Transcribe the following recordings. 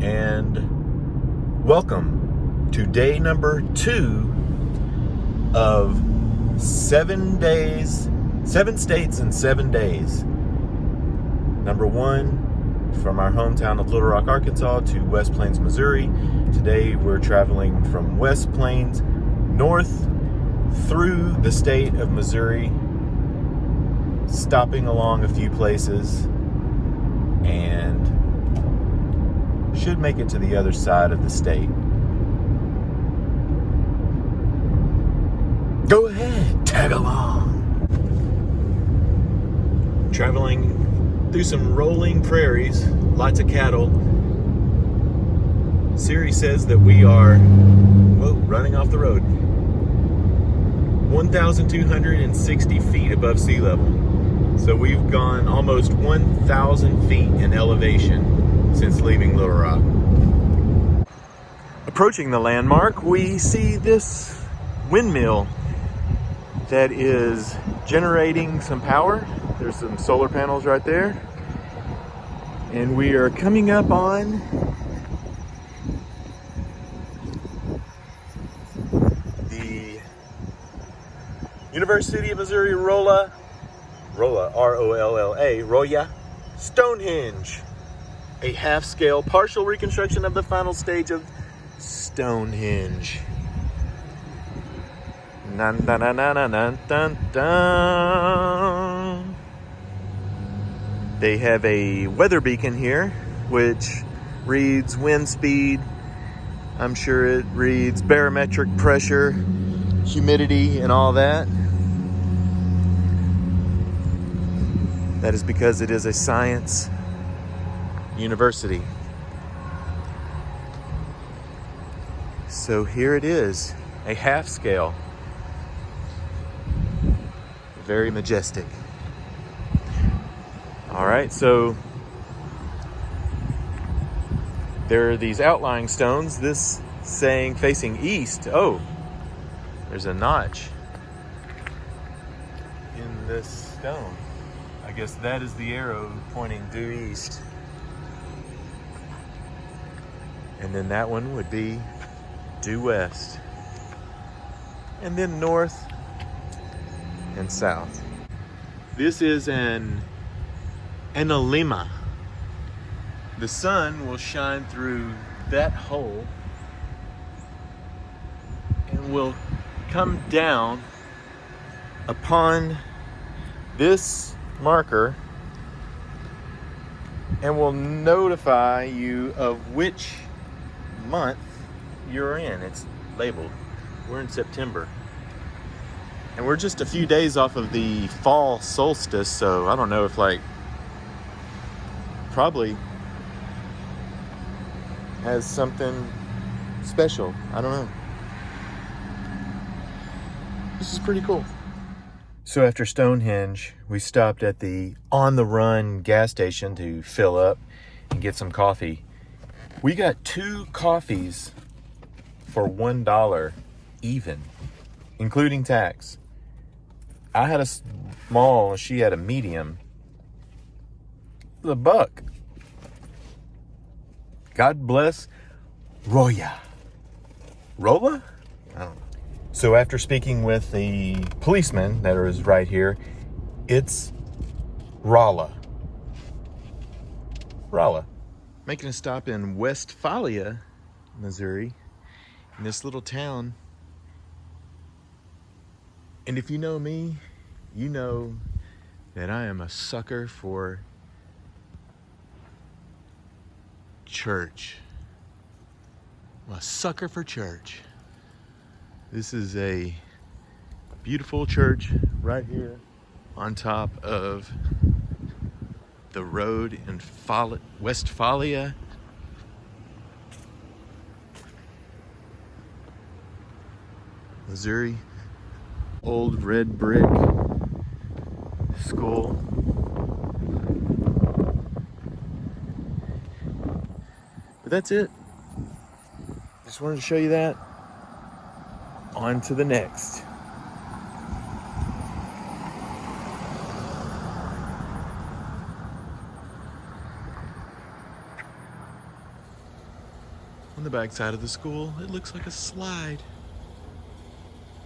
and welcome to day number 2 of 7 days, 7 states in 7 days. Number 1, from our hometown of Little Rock, Arkansas to West Plains, Missouri. Today we're traveling from West Plains north through the state of Missouri, stopping along a few places, and should make it to the other side of the state. Go ahead, tag along. Traveling through some rolling prairies, lots of cattle. Siri says that we are, running off the road, 1,260 feet above sea level. So we've gone almost 1,000 feet in elevation since leaving Little Rock. Approaching the landmark, we see this windmill that is generating some power. There's some solar panels right there. And we are coming up on the University of Missouri Rolla, R-O-L-L-A, Rolla, Stonehenge. A half-scale partial reconstruction of the final stage of Stonehenge. Dun, dun, dun, dun, dun, dun, dun. They have a weather beacon here, which reads wind speed. I'm sure it reads barometric pressure, humidity, and all that. That is because it is a science university. So here it is, a half scale. Very majestic. All right, so there are these outlying stones, this saying facing east. Oh, there's a notch in this stone. I guess that is the arrow pointing due east. And then that one would be due west. And then north and south. This is an analemma. The sun will shine through that hole and will come down upon this marker and will notify you of which month you're in. It's labeled. We're in September. And we're just a few days off of the fall solstice, so I don't know if probably has something special. I don't know. This is pretty cool. So after Stonehenge, we stopped at the On the Run gas station to fill up and get some coffee. We got 2 coffees for $1 even, including tax. I had a small, she had a medium. It was $1. God bless Rolla. Rolla? I don't know. So after speaking with the policeman that is right here, it's Rolla. Rolla. Making a stop in Westphalia, Missouri, in this little town. And if you know me, you know that I am a sucker for church. I'm a sucker for church. This is a beautiful church right here on top of the road in Westphalia. Missouri. Old red brick school. But that's it. Just wanted to show you that. On to the next. On the back side of the school, it looks like a slide.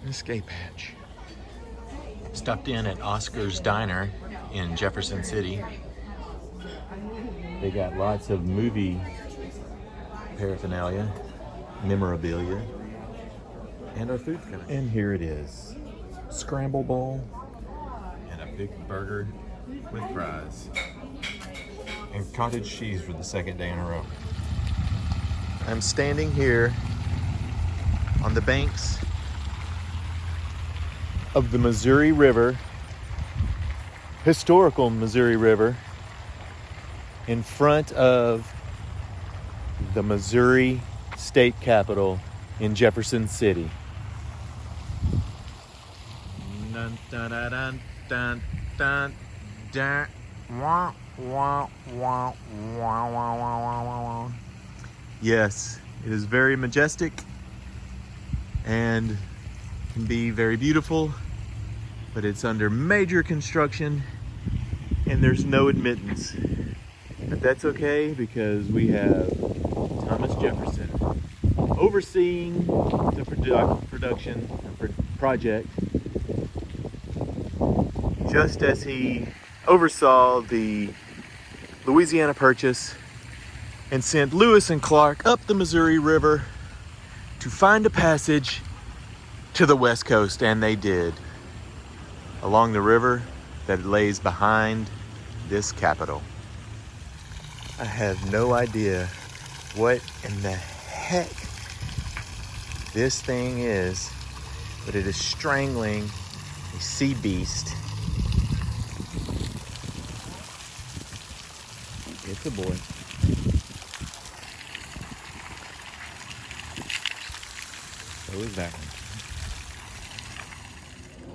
An escape hatch. Stopped in at Oscar's Diner in Jefferson City. They got lots of movie paraphernalia, memorabilia, and our food's coming. And here it is. Scramble bowl and a big burger with fries. And cottage cheese for the second day in a row. I'm standing here on the banks of the Missouri River, historical Missouri River, in front of the Missouri State Capitol in Jefferson City. Dun, dun, dun, dun, dun, dun, wah, wah, wah, wah, wah, wah, wah. Yes, it is very majestic and can be very beautiful, but it's under major construction and there's no admittance. But that's okay because we have Thomas Jefferson overseeing the production project, just as he oversaw the Louisiana Purchase and sent Lewis and Clark up the Missouri River to find a passage to the West Coast, and they did, along the river that lays behind this capital. I have no idea what in the heck this thing is, but it is strangling a sea beast. It's a boy. So is that one.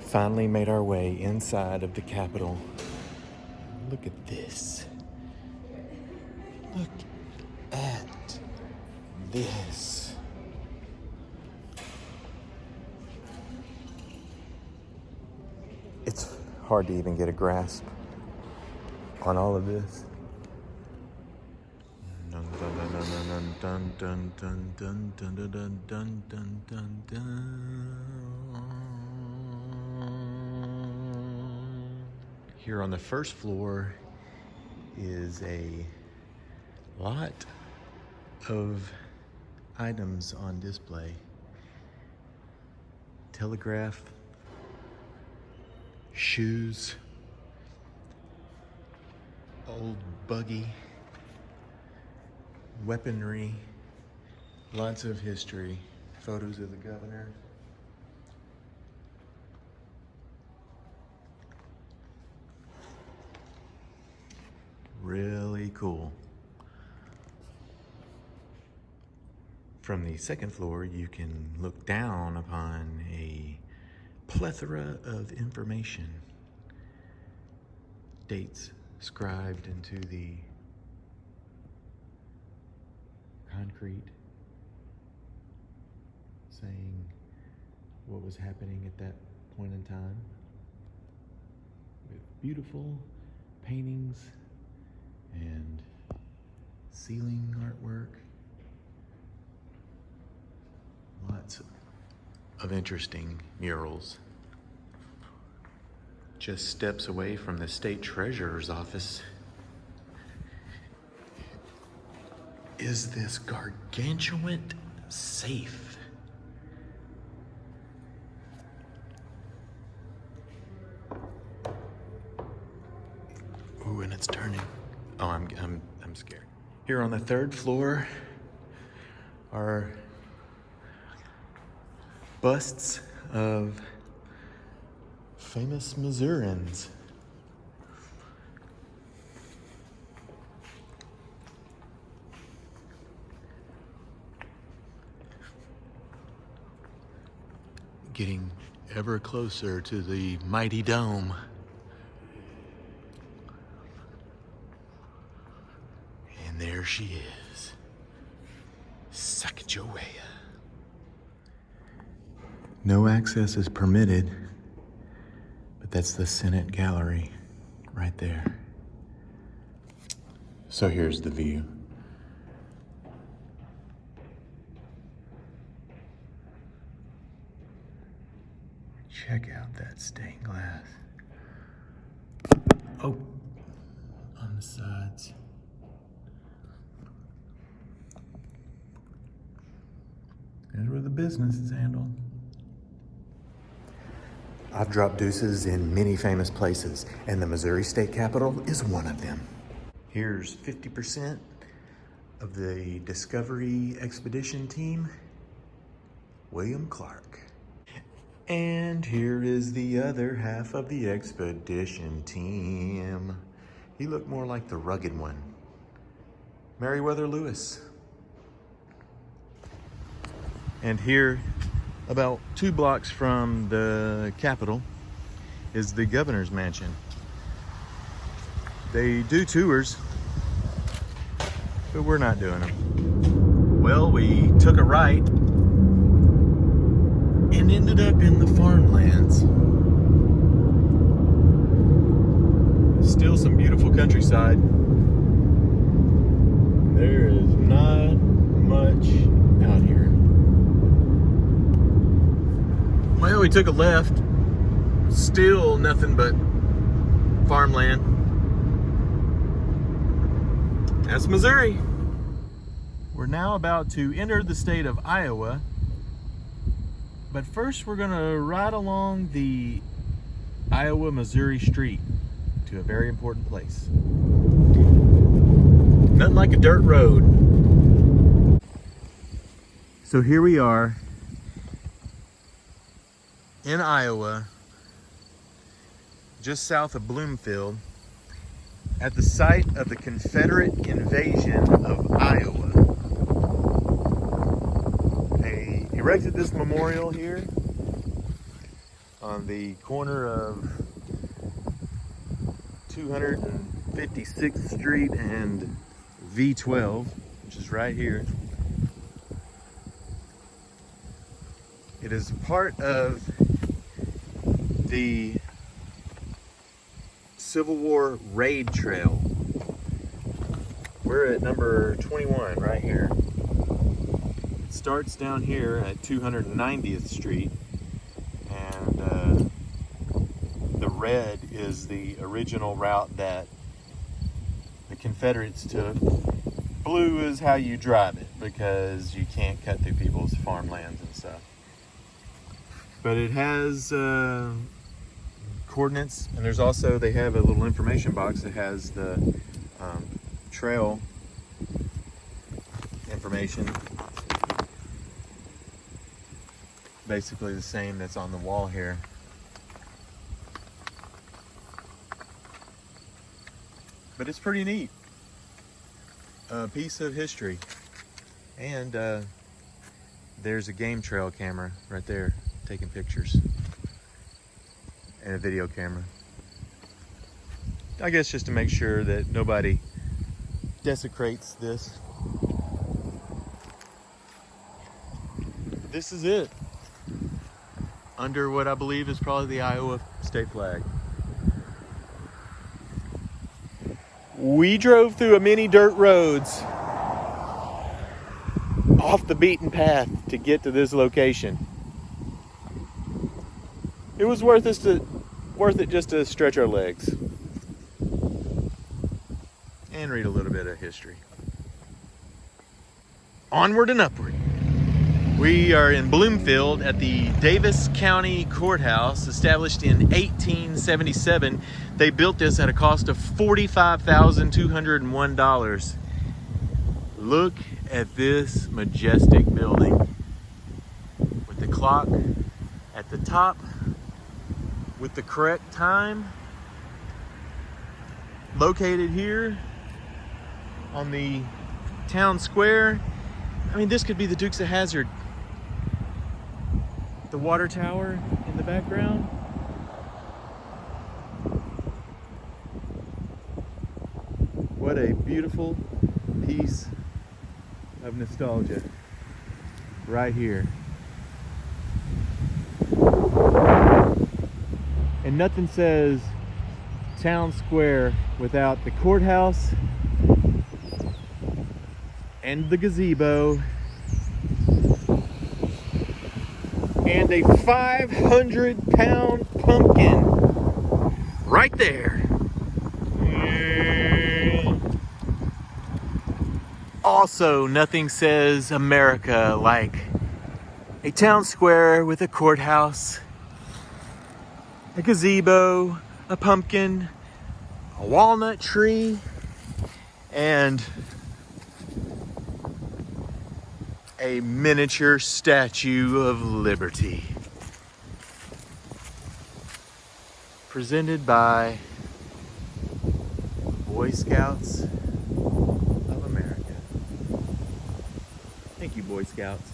Finally made our way inside of the Capitol. Look at this. Look at this. It's hard to even get a grasp on all of this. Dun, dun, dun, dun, dun, dun, dun, dun, dun, dun, dun, dun, dun, dun. Here on the first floor is a lot of items on display. Telegraph, shoes, old buggy, weaponry, lots of history, photos of the governor. Really cool. From the second floor, you can look down upon a plethora of information. Dates scribed into the concrete, saying what was happening at that point in time, with beautiful paintings and ceiling artwork. Lots of interesting murals. Just steps away from the state treasurer's office is this gargantuan safe. Ooh, and it's turning. Oh, I'm scared. Here on the third floor are busts of famous Missourians. Getting ever closer to the mighty dome. And there she is, Sacagawea. No access is permitted, but that's the Senate gallery right there. So here's the view. Check out that stained glass. Oh, on the sides. There's where the business is handled. I've dropped deuces in many famous places, and the Missouri State Capitol is one of them. Here's 50% of the Discovery Expedition team, William Clark. And here is the other half of the expedition team. He looked more like the rugged one, Meriwether Lewis. And here, about 2 blocks from the Capitol, is the governor's mansion. They do tours, but we're not doing them. Well, we took a right and ended up in the farmlands. Still some beautiful countryside. There is not much out here. Well, we took a left. Still nothing but farmland. That's Missouri. We're now about to enter the state of Iowa. But first we're gonna ride along the Iowa-Missouri Street to a very important place. Nothing like a dirt road. So here we are in Iowa, just south of Bloomfield, at the site of the Confederate invasion of Iowa. They erected this memorial here on the corner of 256th Street and V12, which is right here. It is part of the Civil War raid trail. We're at number 21 right here. It starts down here at 290th Street, and the red is the original route that the Confederates took. Blue is how you drive it, because you can't cut through people's farmlands and stuff. But it has coordinates, and there's also, they have a little information box that has the trail information, basically the same that's on the wall here. But it's pretty neat, a piece of history. And there's a game trail camera right there taking pictures, and a video camera. I guess just to make sure that nobody desecrates this. This is it, under what I believe is probably the Iowa state flag. We drove through a many dirt roads off the beaten path to get to this location. It was worth it just to stretch our legs and read a little bit of history. Onward and upward. We are in Bloomfield at the Davis County Courthouse, established in 1877. They built this at a cost of $45,201. Look at this majestic building with the clock at the top with the correct time, located here on the town square. I mean, this could be the Dukes of Hazzard. The water tower in the background. What a beautiful piece of nostalgia right here. And nothing says town square without the courthouse and the gazebo and a 500-pound pumpkin right there. Also, nothing says America like a town square with a courthouse, a gazebo, a pumpkin, a walnut tree, and a miniature Statue of Liberty. Presented by Boy Scouts of America. Thank you, Boy Scouts.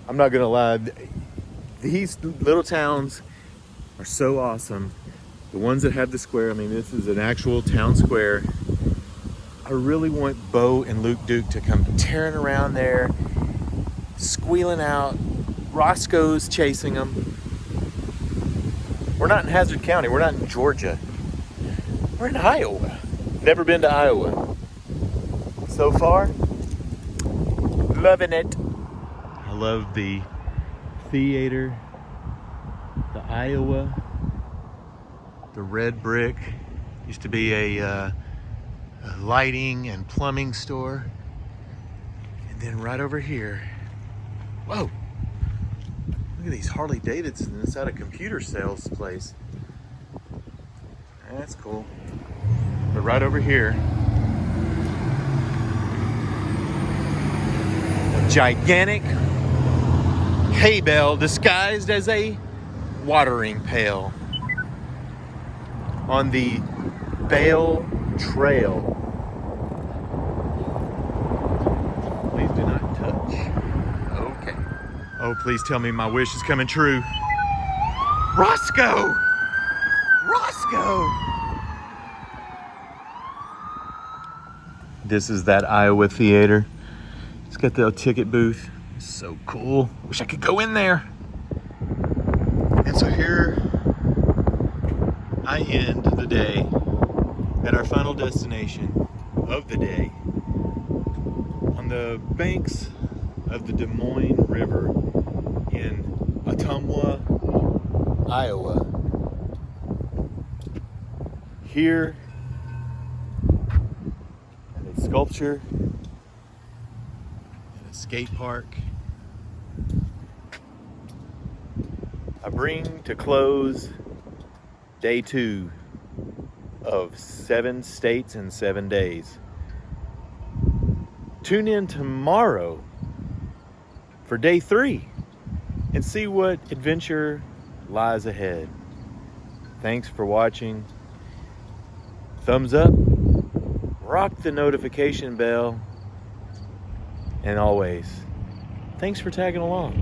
I'm not gonna lie, these little towns are so awesome. The ones that have the square, I mean, this is an actual town square. I really want Bo and Luke Duke to come tearing around there, squealing out. Roscoe's chasing them. We're not in Hazard County. We're not in Georgia. We're in Iowa. Never been to Iowa. So far, loving it. I love the theater, the Iowa, the red brick. Used to be a lighting and plumbing store. And then right over here, whoa, look at these Harley Davidson inside a computer sales place. That's cool. But right over here, a gigantic hay bale disguised as a watering pail on the Bale Trail. Please do not touch. Okay. Oh, please tell me my wish is coming true. Roscoe! Roscoe! This is that Iowa theater. It's got the ticket booth. It's so cool. Wish I could go in there. And so here I end the day at our final destination of the day on the banks of the Des Moines River in Ottumwa, Iowa. Here at a sculpture and a skate park, I bring to close day 2 of 7 states in 7 days. Tune in tomorrow for day 3 and see what adventure lies ahead. Thanks for watching. Thumbs up, rock the notification bell, and always, thanks for tagging along.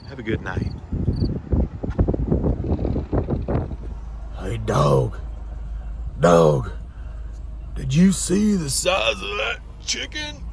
Have a good night. Hey, dog, did you see the size of that chicken?